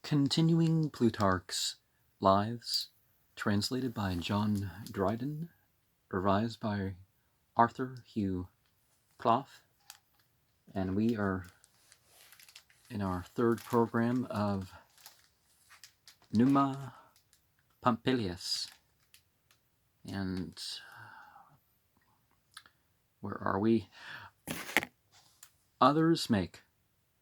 Continuing Plutarch's Lives, translated by John Dryden, revised by Hugh Clough, and we are in our third program of Numa Pompilius. And where are we? Others make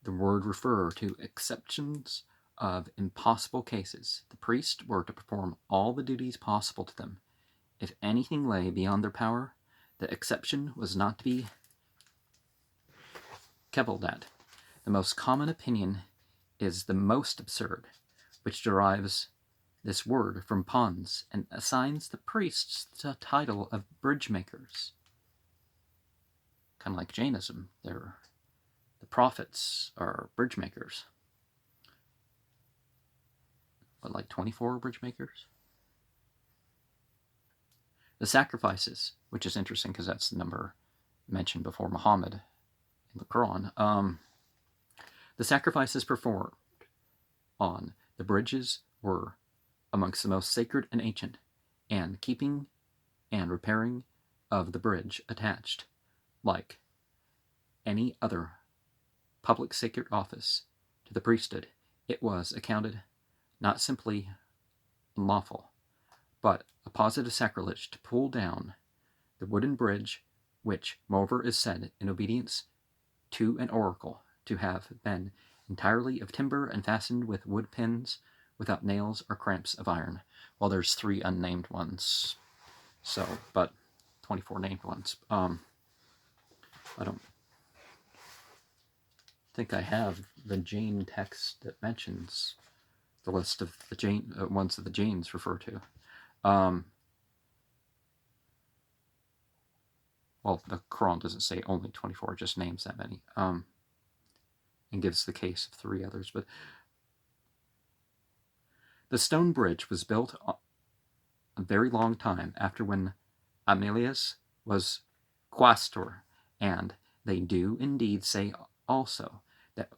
the word refer to exceptions of impossible cases. The priests were to perform all the duties possible to them. If anything lay beyond their power, the exception was not to be cavilled at. The most common opinion is the most absurd, which derives this word from pons and assigns the priests the title of bridge makers. Kind of like Jainism, the prophets are bridge makers. What, like 24 bridge makers? The sacrifices, which is interesting because that's the number mentioned before Muhammad in the Quran. The sacrifices performed on the bridges were amongst the most sacred and ancient, and keeping and repairing of the bridge attached, like any other public sacred office to the priesthood, it was accounted not simply unlawful, but a positive sacrilege to pull down the wooden bridge, which, moreover, is said, in obedience to an oracle, to have been entirely of timber and fastened with wood pins, without nails or cramps of iron. Well, there's 3 unnamed ones, so, but 24 named ones. I don't think I have the Jain text that mentions the list of the Jain ones that the Jains refer to. Well, the Quran doesn't say only 24, it just names that many, and gives the case of 3 others. But the stone bridge was built a very long time after when Amelius was quaestor, and they do indeed say also that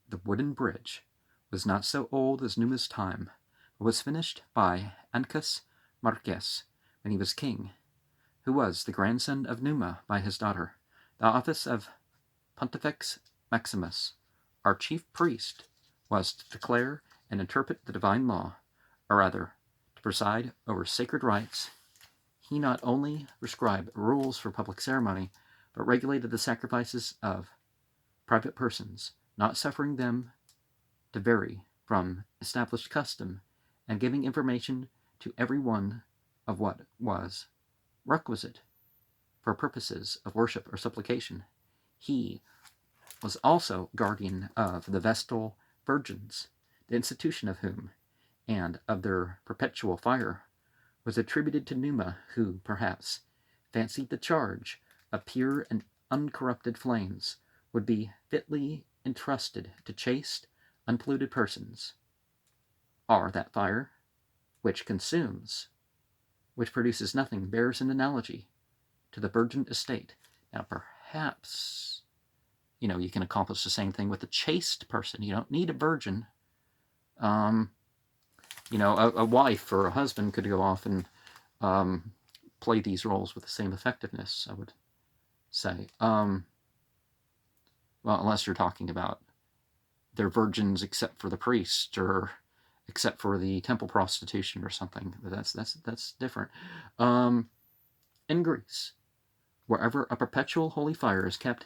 the wooden bridge was not so old as Numa's time, but was finished by Ancus Marques when he was king, who was the grandson of Numa by his daughter. The office of Pontifex Maximus, our chief priest, was to declare and interpret the divine law, or rather, to preside over sacred rites. He not only prescribed rules for public ceremony, but regulated the sacrifices of private persons, not suffering them to vary from established custom, and giving information to every one of what was requisite for purposes of worship or supplication. He was also guardian of the Vestal Virgins, the institution of whom, and of their perpetual fire, was attributed to Numa, who, perhaps, fancied the charge of pure and uncorrupted flames would be fitly entrusted to chaste, unpolluted persons, or that fire, which consumes, which produces nothing, bears an analogy to the virgin estate. Now, perhaps, you can accomplish the same thing with a chaste person. You don't need a virgin. A wife or a husband could go off and play these roles with the same effectiveness, I would say. Well, unless you're talking about they're virgins except for the priest, or except for the temple prostitution or something. But that's different. In Greece, wherever a perpetual holy fire is kept,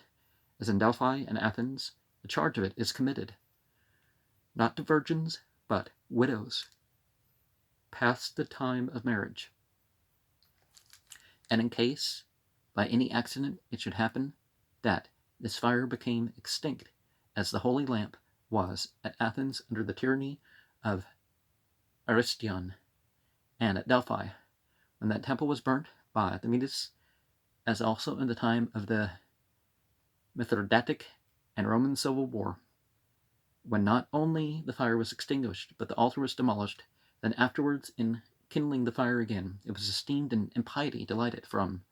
as in Delphi and Athens, the charge of it is committed, not to virgins, but widows, past the time of marriage. And in case, by any accident, it should happen that this fire became extinct, as the holy lamp was at Athens under the tyranny of Aristion, and at Delphi, when that temple was burnt by the Medes, as also in the time of the Mithridatic and Roman Civil War, when not only the fire was extinguished, but the altar was demolished, then afterwards, in kindling the fire again, it was esteemed an impiety to light it from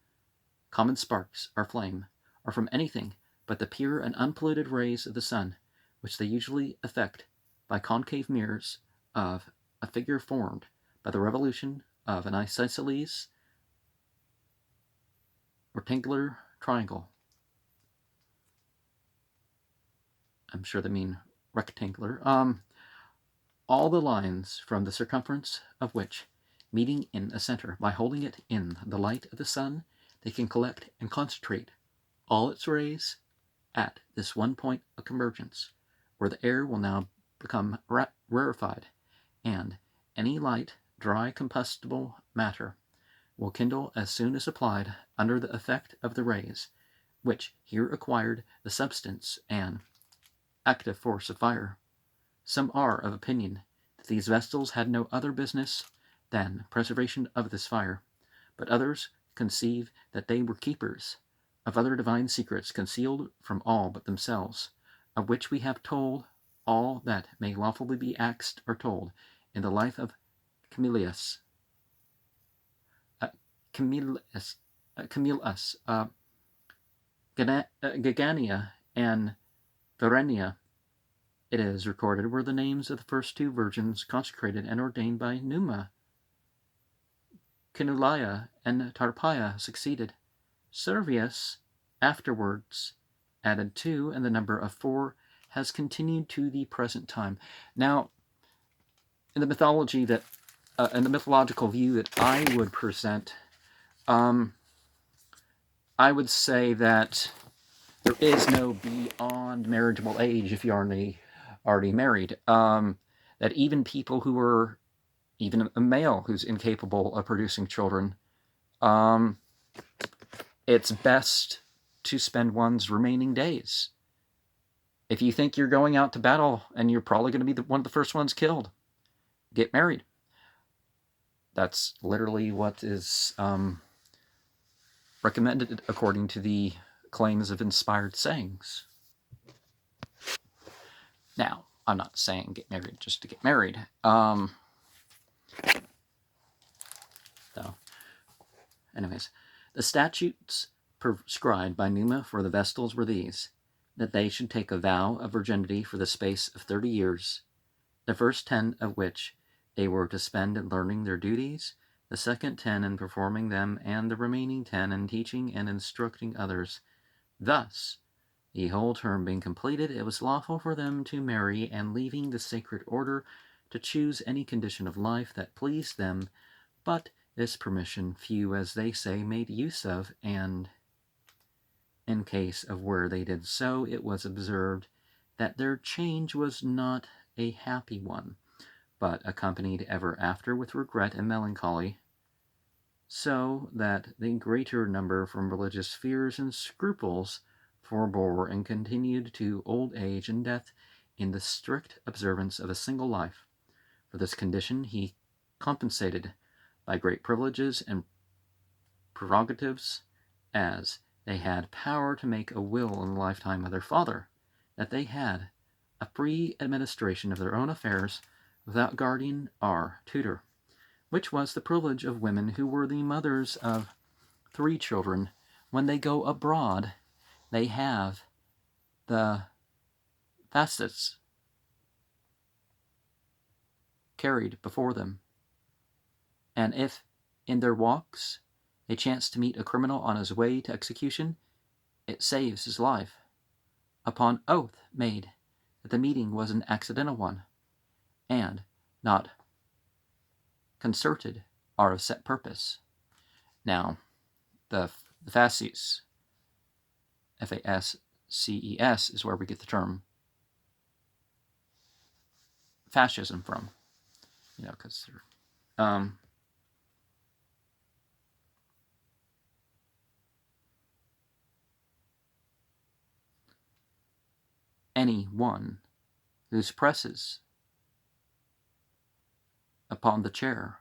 common sparks or flame, or from anything but the pure and unpolluted rays of the sun, which they usually affect by concave mirrors of a figure formed by the revolution of an isosceles rectangular triangle. I'm sure they mean rectangular. All the lines from the circumference of which, meeting in a center by holding it in the light of the sun, they can collect and concentrate all its rays at this one point of convergence, where the air will now become rarefied, and any light, dry, combustible matter will kindle as soon as applied under the effect of the rays, which here acquired the substance and active force of fire. Some are of opinion that these vestals had no other business than preservation of this fire, but others conceive that they were keepers of other divine secrets concealed from all but themselves, of which we have told all that may lawfully be asked or told in the life of Camillus, Gagania, and Verenia. It is recorded were the names of the first two virgins consecrated and ordained by Numa. Canulia and Tarpeia succeeded. Servius afterwards added 2, and the number of 4 has continued to the present time. Now, in the mythology that, in the mythological view that I would present, I would say that there is no beyond marriageable age if you're already married. That even people who are, even a male who's incapable of producing children, it's best to spend one's remaining days. If you think you're going out to battle and you're probably going to be one of the first ones killed, get married. That's literally what is recommended according to the claims of inspired sayings. Now, I'm not saying get married just to get married. Anyways, the statutes prescribed by Numa for the Vestals were these: that they should take a vow of virginity for the space of 30 years, the first 10 of which they were to spend in learning their duties, the second 10 in performing them, and the remaining 10 in teaching and instructing others. Thus, the whole term being completed, it was lawful for them to marry, and leaving the sacred order, to choose any condition of life that pleased them, but this permission few, as they say, made use of, and in case of where they did so, it was observed that their change was not a happy one, but accompanied ever after with regret and melancholy, so that the greater number from religious fears and scruples forbore and continued to old age and death in the strict observance of a single life. For this condition he compensated by great privileges and prerogatives, as they had power to make a will in the lifetime of their father, that they had a free administration of their own affairs without guardian or tutor, which was the privilege of women who were the mothers of 3 children. When they go abroad, they have the facets carried before them, and if in their walks they chance to meet a criminal on his way to execution, it saves his life, upon oath made that the meeting was an accidental one, and not concerted or of set purpose. Now, the fasces, Fasces, is where we get the term fascism from, because they're any one whose presses upon the chair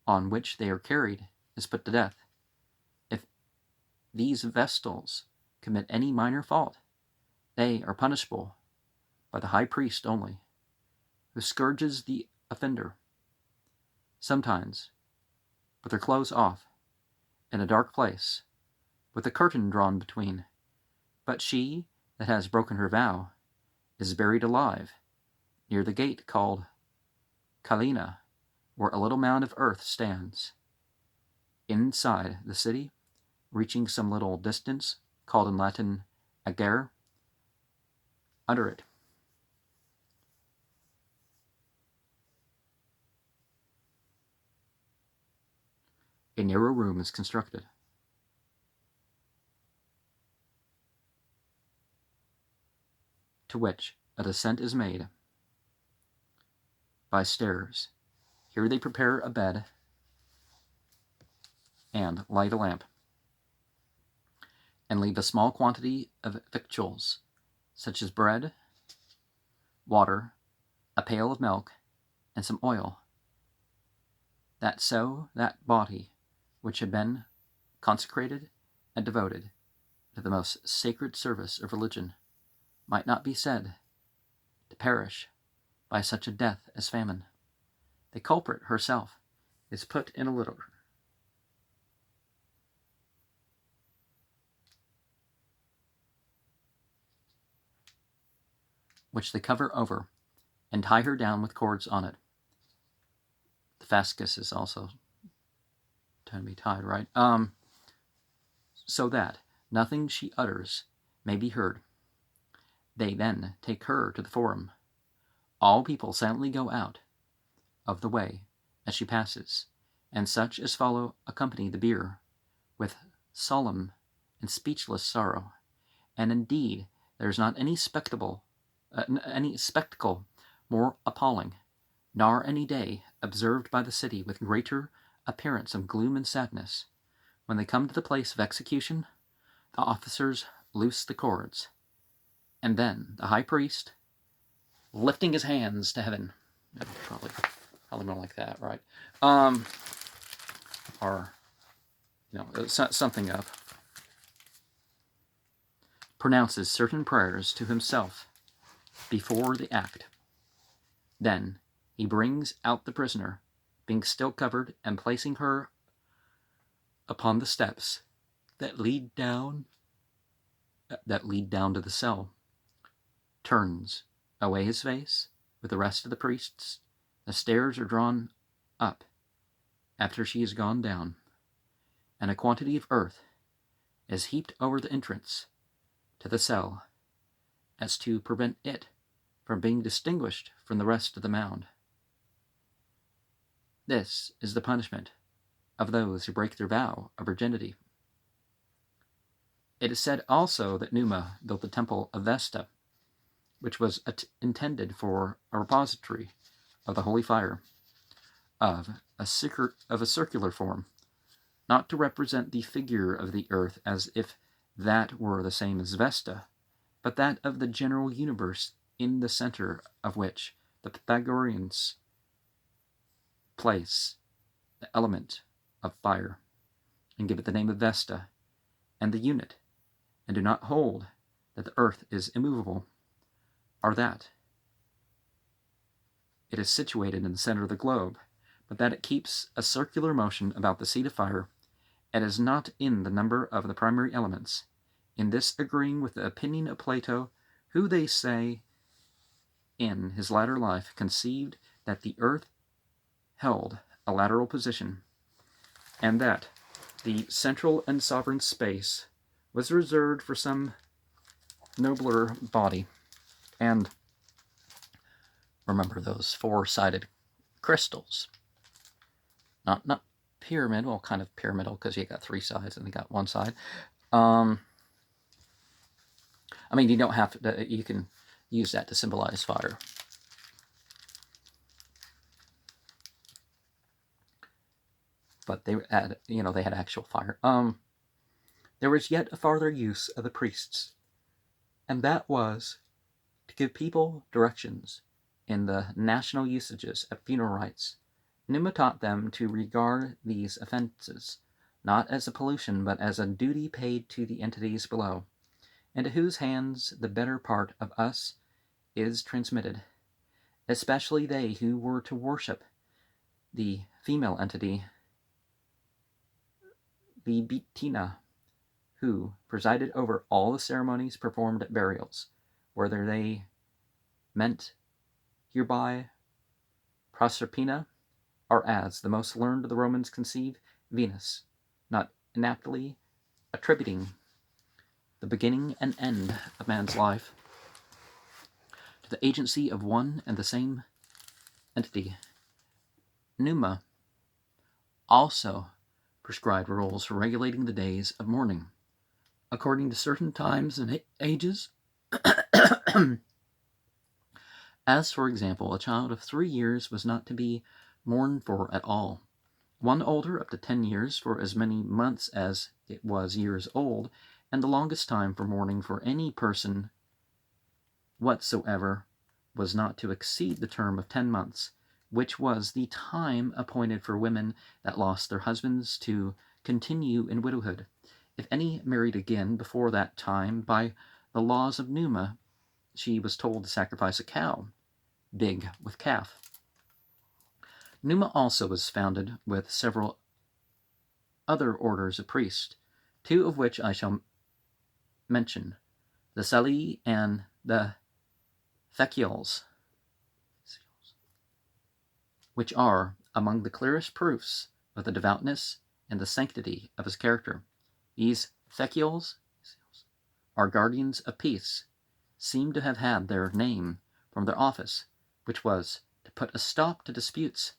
on which they are carried is put to death. If these vestals commit any minor fault, they are punishable by the high priest only, who scourges the offender, sometimes with their clothes off, in a dark place, with a curtain drawn between. But she that has broken her vow is buried alive, near the gate called Kalina, where a little mound of earth stands. Inside the city, reaching some little distance, called in Latin agere, under it, a narrow room is constructed. To which a descent is made by stairs. Here they prepare a bed and light a lamp, and leave a small quantity of victuals, such as bread, water, a pail of milk, and some oil, that so that body which had been consecrated and devoted to the most sacred service of religion might not be said to perish by such a death as famine. The culprit herself is put in a litter, which they cover over and tie her down with cords on it. The fascus is also to be tied, right? So that nothing she utters may be heard. They then take her to the forum. All people silently go out of the way as she passes, and such as follow accompany the bier with solemn and speechless sorrow. And indeed, there is not any spectacle more appalling, nor any day observed by the city with greater appearance of gloom and sadness. When they come to the place of execution, the officers loose the cords, and then the high priest, lifting his hands to heaven, probably more like that, right? Or something of, pronounces certain prayers to himself before the act. Then he brings out the prisoner, being still covered, and placing her upon the steps that lead down to the cell, turns away his face with the rest of the priests. The stairs are drawn up after she has gone down, and a quantity of earth is heaped over the entrance to the cell, as to prevent it from being distinguished from the rest of the mound. This is the punishment of those who break their vow of virginity. It is said also that Numa built the temple of Vesta, which was intended for a repository of the holy fire, of a circular form, not to represent the figure of the earth as if that were the same as Vesta, but that of the general universe, in the center of which the Pythagoreans place the element of fire, and give it the name of Vesta, and the unit, and do not hold that the earth is immovable, or that it is situated in the center of the globe, but that it keeps a circular motion about the seat of fire, and is not in the number of the primary elements. In this agreeing with the opinion of Plato, who they say in his latter life conceived that the earth held a lateral position, and that the central and sovereign space was reserved for some nobler body. And remember those four-sided crystals. Not pyramid, well, kind of pyramidal, because you got three sides and they got one side. I mean, you don't have to, you can use that to symbolize fire. But they had, they had actual fire. There was yet a farther use of the priests, and that was to give people directions in the national usages of funeral rites. Numa taught them to regard these offenses not as a pollution, but as a duty paid to the entities below, into whose hands the better part of us is transmitted, especially they who were to worship the female entity, the Bitina, who presided over all the ceremonies performed at burials, whether they meant Hereby Proserpina, or as the most learned of the Romans conceive, Venus, not inaptly attributing the beginning and end of man's life to the agency of one and the same entity. Numa also prescribed rules for regulating the days of mourning, according to certain times and ages. As, for example, a child of 3 years was not to be mourned for at all. One older up to 10 years for as many months as it was years old, and the longest time for mourning for any person whatsoever was not to exceed the term of 10 months, which was the time appointed for women that lost their husbands to continue in widowhood. If any married again before that time, by the laws of Numa, she was told to sacrifice a cow, big with calf. Numa also was founded with several other orders of priests, 2 of which I shall mention, the Salii and the Theciols, which are among the clearest proofs of the devoutness and the sanctity of his character. These Theciols are guardians of peace, seem to have had their name from their office, which was to put a stop to disputes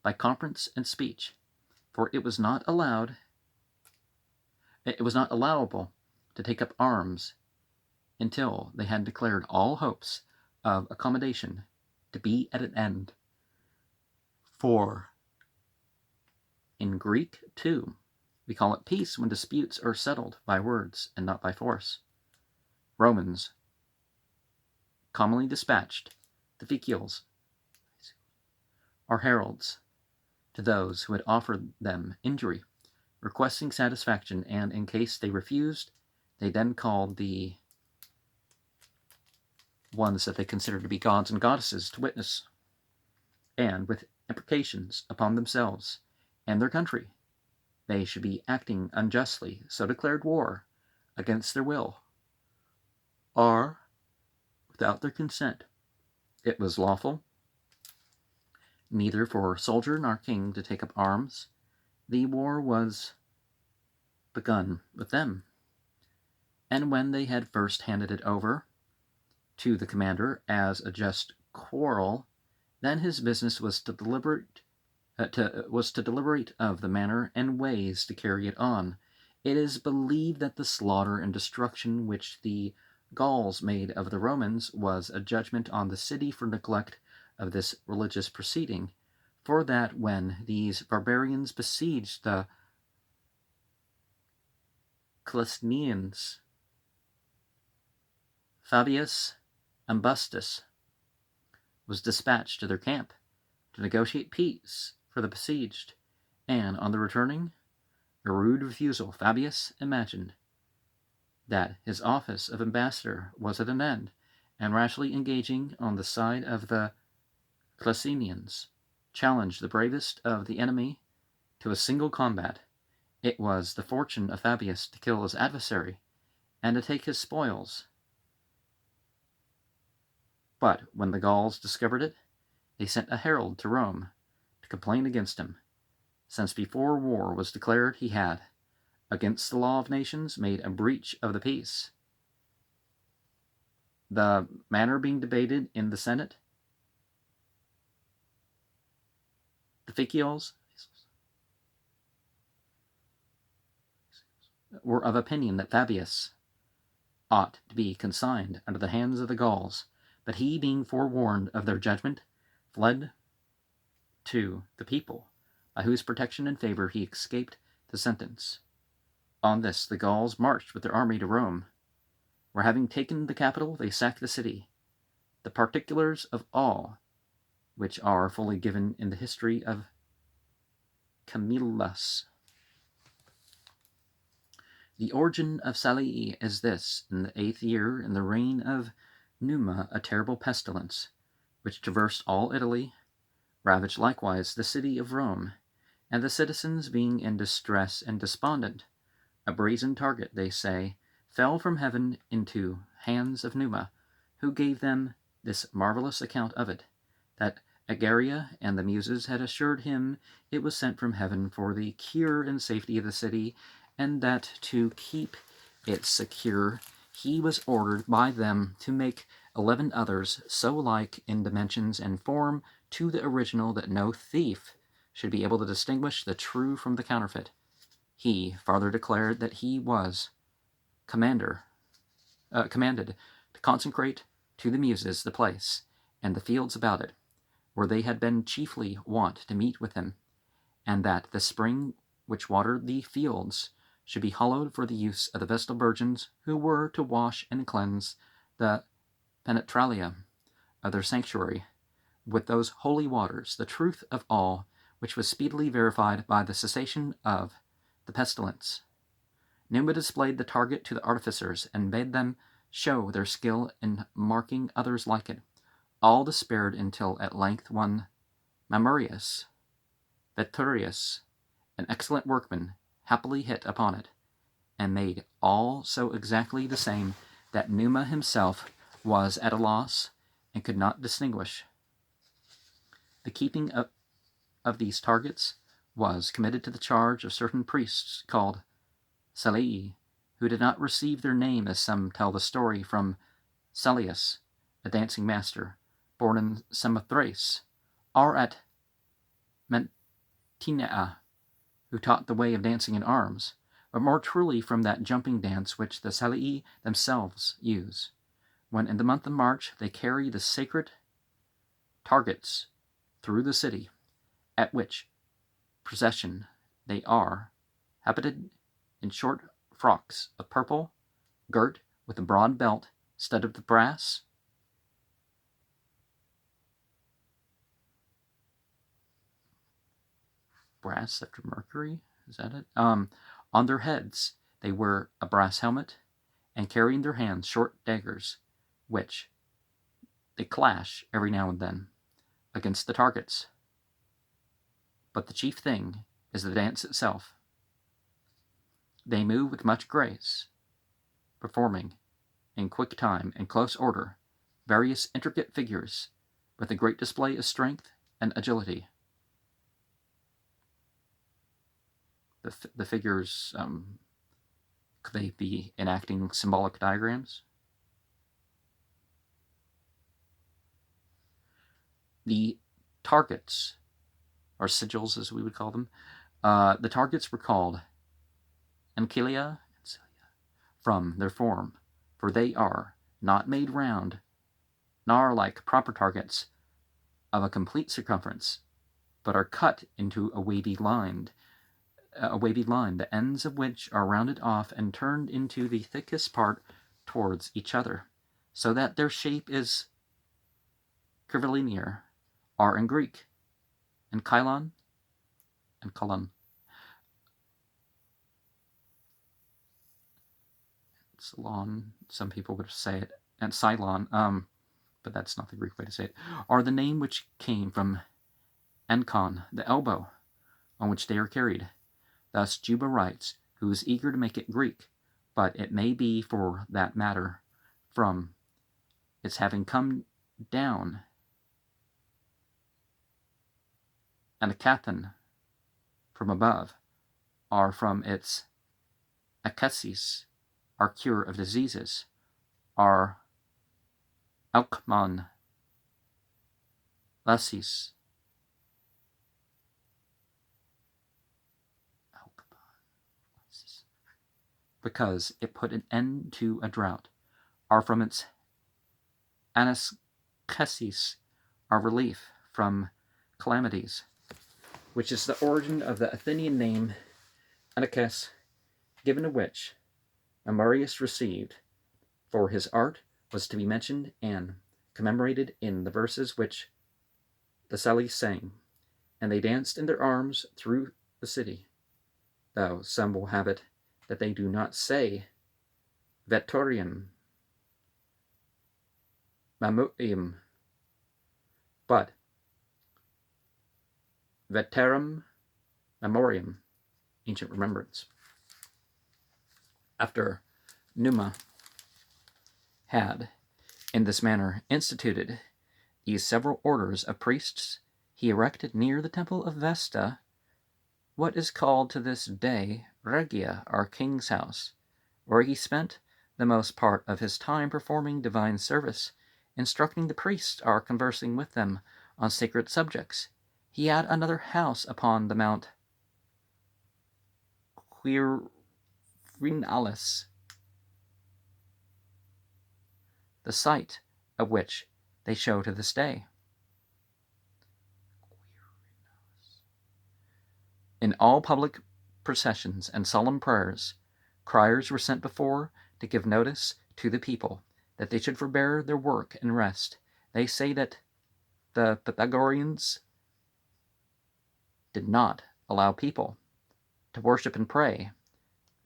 by conference and speech, for it was not allowable to take up arms until they had declared all hopes of accommodation to be at an end. For in Greek, too, we call it peace when disputes are settled by words and not by force. Romans commonly dispatched the Theciols, or heralds, to those who had offered them injury, requesting satisfaction, and in case they refused, they then called the ones that they considered to be gods and goddesses to witness, and with imprecations upon themselves and their country, they should be acting unjustly, so declared war against their will, or without their consent. It was lawful neither for soldier nor king to take up arms. The war was begun with them, and when they had first handed it over to the commander as a just quarrel, then his business was to deliberate of the manner and ways to carry it on. It is believed that the slaughter and destruction which the Gauls made of the Romans was a judgment on the city for neglect of this religious proceeding, for that when these barbarians besieged the Clysnians, Fabius Ambustus was dispatched to their camp to negotiate peace for the besieged, and on the returning a rude refusal, Fabius imagined that his office of ambassador was at an end, and rashly engaging on the side of the Clysnians, challenged the bravest of the enemy to a single combat. It was the fortune of Fabius to kill his adversary and to take his spoils. But when the Gauls discovered it, they sent a herald to Rome to complain against him, since before war was declared he had, against the law of nations, made a breach of the peace. The matter being debated in the Senate, the Theciols were of opinion that Fabius ought to be consigned under the hands of the Gauls, but he, being forewarned of their judgment, fled to the people, by whose protection and favor he escaped the sentence. On this the Gauls marched with their army to Rome, where, having taken the capital, they sacked the city. The particulars of all which are fully given in the history of Camillus. The origin of Salii is this: in the 8th year, in the reign of Numa, a terrible pestilence, which traversed all Italy, ravaged likewise the city of Rome, and the citizens being in distress and despondent, a brazen target, they say, fell from heaven into hands of Numa, who gave them this marvelous account of it. that Egeria and the Muses had assured him it was sent from heaven for the cure and safety of the city, and that to keep it secure he was ordered by them to make 11 others so like in dimensions and form to the original that no thief should be able to distinguish the true from the counterfeit. He farther declared that he was commanded to consecrate to the Muses the place and the fields about it, where they had been chiefly wont to meet with him, and that the spring which watered the fields should be hallowed for the use of the Vestal Virgins, who were to wash and cleanse the penetralia of their sanctuary with those holy waters, the truth of all which was speedily verified by the cessation of the pestilence. Numa displayed the target to the artificers, and bade them show their skill in marking others like it. All despaired until at length one Mamurius Veturius, an excellent workman, happily hit upon it, and made all so exactly the same that Numa himself was at a loss and could not distinguish. The keeping of these targets was committed to the charge of certain priests called Salii, who did not receive their name, as some tell the story, from Salius, a dancing master, born in Samothrace, or at Mantinea, who taught the way of dancing in arms, but more truly from that jumping dance which the Salii themselves use, when in the month of March they carry the sacred targets through the city, at which procession they are habited in short frocks of purple, girt with a broad belt studded with brass, after Mercury, is that it? On their heads they wear a brass helmet, and carry in their hands short daggers, which they clash every now and then against the targets. But the chief thing is the dance itself. They move with much grace, performing in quick time and close order various intricate figures with a great display of strength and agility. The figures, could they be enacting symbolic diagrams? The targets, or sigils as we would call them, the targets were called Ancilia from their form, for they are not made round, nor like proper targets of a complete circumference, but are cut into a wavy line, the ends of which are rounded off and turned into the thickest part towards each other, so that their shape is curvilinear, or in Greek, and colon, Salon, some people would say it, and Cylon, but that's not the Greek way to say it, are the name which came from Ancon, the elbow, on which they are carried. Thus Juba writes, who is eager to make it Greek, but it may be, for that matter, from its having come down Anacathan from above, or from its acasis, our cure of diseases, our alkman lasis, because it put an end to a drought, or from its anaskesis, our relief from calamities, which is the origin of the Athenian name Anakes, given to which Mamurius received, for his art was to be mentioned and commemorated in the verses which the Salii sang, and they danced in their arms through the city, though some will have it that they do not say Veturium, Mamurium, but Veterum Memoriam, ancient remembrance. After Numa had, in this manner, instituted These several orders of priests he erected near the temple of Vesta, what is called to this day Regia, our king's house, where he spent the most part of his time performing divine service, instructing the priests, or conversing with them on sacred subjects. He had another house upon the Mount Quirinalis, the site of which they show to this day. In all public processions and solemn prayers, criers were sent before to give notice to the people that they should forbear their work and rest. They say that the Pythagoreans did not allow people to worship and pray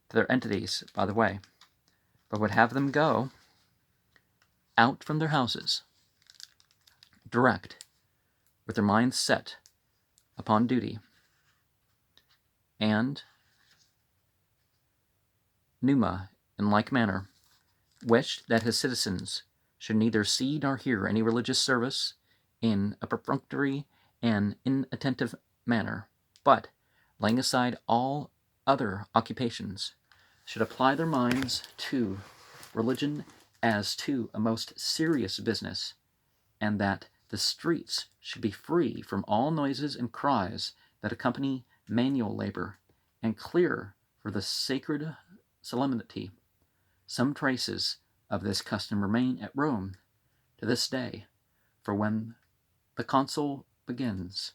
to their entities by the way, but would have them go out from their houses, direct, with their minds set upon duty. And Numa, in like manner, wished that his citizens should neither see nor hear any religious service in a perfunctory and inattentive manner, but, laying aside all other occupations, should apply their minds to religion as to a most serious business, and that the streets should be free from all noises and cries that accompany manual labor, and clear for the sacred solemnity. Some traces of this custom remain at Rome to this day, for when the consul begins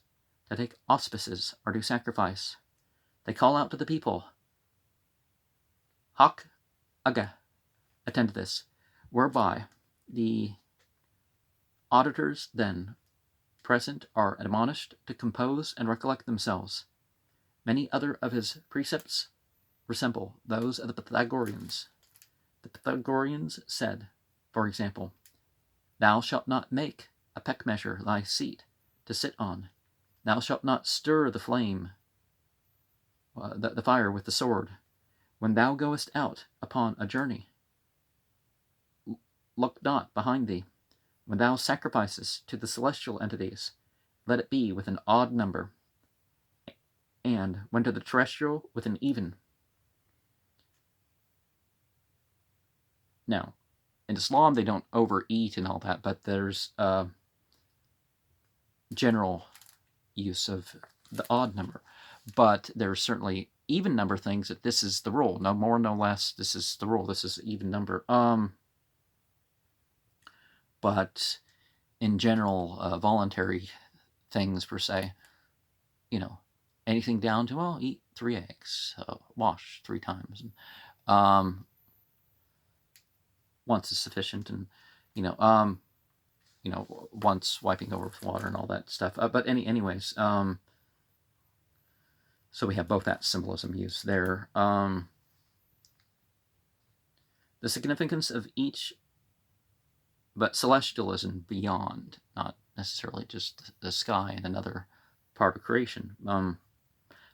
to take auspices or do sacrifice, they call out to the people, Hoc aga, attend to this, whereby the auditors then present are admonished to compose and recollect themselves. Many other of his precepts resemble those of the Pythagoreans. The Pythagoreans said, for example, Thou shalt not make a peck measure thy seat to sit on. Thou shalt not stir the flame, the fire with the sword. When thou goest out upon a journey, look not behind thee. When thou sacrificest to the celestial entities, let it be with an odd number, and when to the terrestrial, with an even. Now, in Islam, they don't overeat and all that, but there's general use of the odd number. But there's certainly even number things that this is the rule. No more, no less. This is the rule. This is even number. But in general, voluntary things per se, anything down to, well, eat 3 eggs, wash 3 times. Once is sufficient, and once wiping over with water and all that stuff. But anyways, so we have both that symbolism used there. The significance of each, but celestialism beyond, not necessarily just the sky and another part of creation.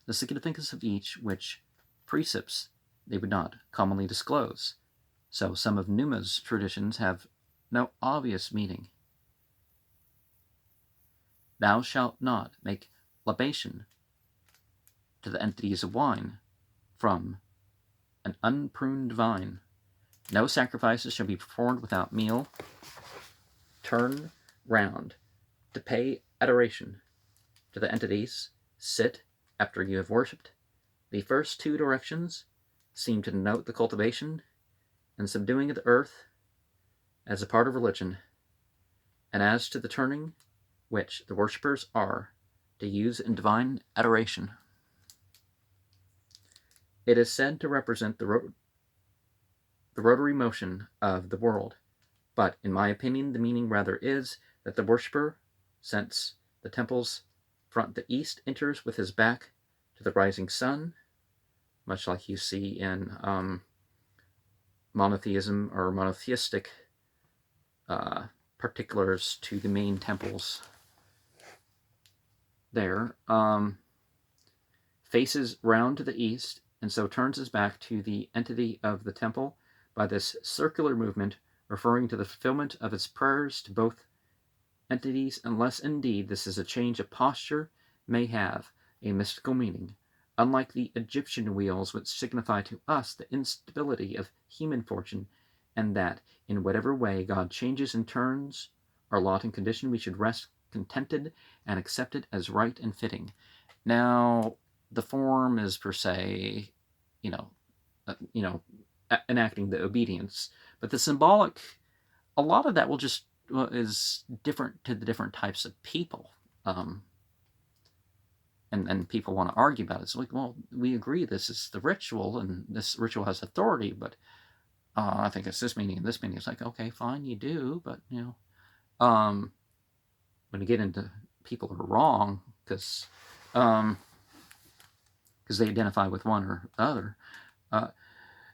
The significance of each, which precepts they would not commonly disclose. So some of Numa's traditions have no obvious meaning. Thou shalt not make libation to the entities of wine from an unpruned vine. No sacrifices shall be performed without meal. Turn round to pay adoration to the entities. Sit after you have worshipped. The first 2 directions seem to denote the cultivation and subduing of the earth as a part of religion, and as to the turning, which the worshippers are to use in divine adoration, it is said to represent the rotary motion of the world, but in my opinion the meaning rather is that the worshipper, since the temple's front the east, enters with his back to the rising sun, much like you see in monotheism or monotheistic particulars to the main temples there, faces round to the east, and so turns his back to the entity of the temple by this circular movement, referring to the fulfillment of his prayers to both entities, unless indeed this is a change of posture, may have a mystical meaning, unlike the Egyptian wheels which signify to us the instability of human fortune, and that in whatever way God changes and turns our lot and condition, we should rest contented and accept it as right and fitting. Now, the form is per se, you know, enacting the obedience, but the symbolic, a lot of that will just is different to the different types of people. And people want to argue about it. It's like, well, we agree this is the ritual, and this ritual has authority, but I think it's this meaning and this meaning. It's like, okay, fine, you do, but when you get into people are wrong because they identify with one or the other.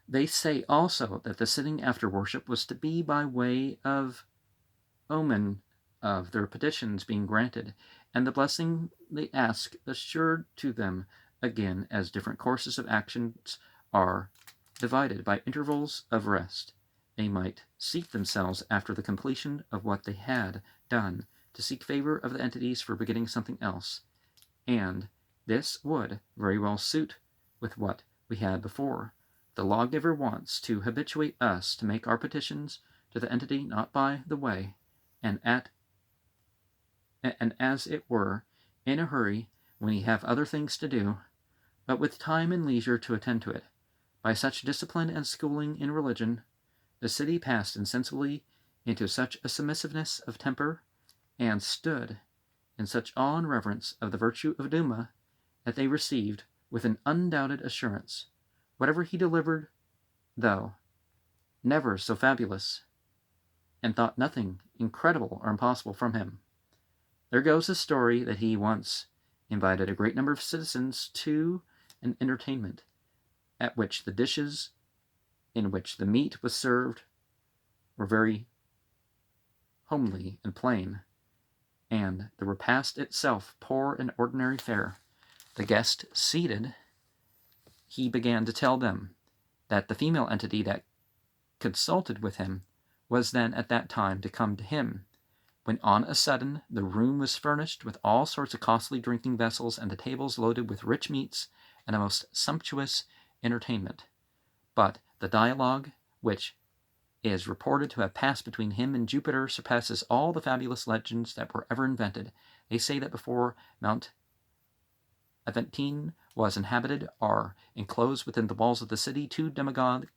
They say also that the sitting after worship was to be by way of omen of their petitions being granted, and the blessing they ask assured to them again, as different courses of actions are divided by intervals of rest. They might seek themselves after the completion of what they had done, to seek favor of the entities for beginning something else, and this would very well suit with what we had before. The lawgiver wants to habituate us to make our petitions to the entity not by the way, and as it were, in a hurry when he have other things to do, but with time and leisure to attend to it. By such discipline and schooling in religion, the city passed insensibly into such a submissiveness of temper, and stood in such awe and reverence of the virtue of Numa, that they received with an undoubted assurance whatever he delivered, though never so fabulous, and thought nothing incredible or impossible from him. There goes a story that he once invited a great number of citizens to an entertainment, at which the dishes in which the meat was served were very homely and plain, and the repast itself poor and ordinary fare. The guest seated, he began to tell them that the female entity that consulted with him was then at that time to come to him, when on a sudden the room was furnished with all sorts of costly drinking vessels, and the tables loaded with rich meats, and a most sumptuous entertainment. But the dialogue which is reported to have passed between him and Jupiter surpasses all the fabulous legends that were ever invented. They say that before Mount Aventine was inhabited, are enclosed within the walls of the city, two demigods,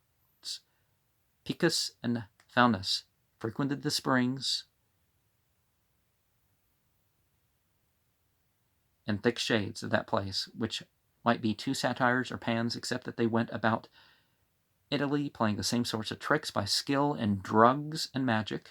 Picus and Faunus, frequented the springs and thick shades of that place, which might be two satyrs or pans, except that they went about Italy playing the same sorts of tricks by skill in drugs and magic,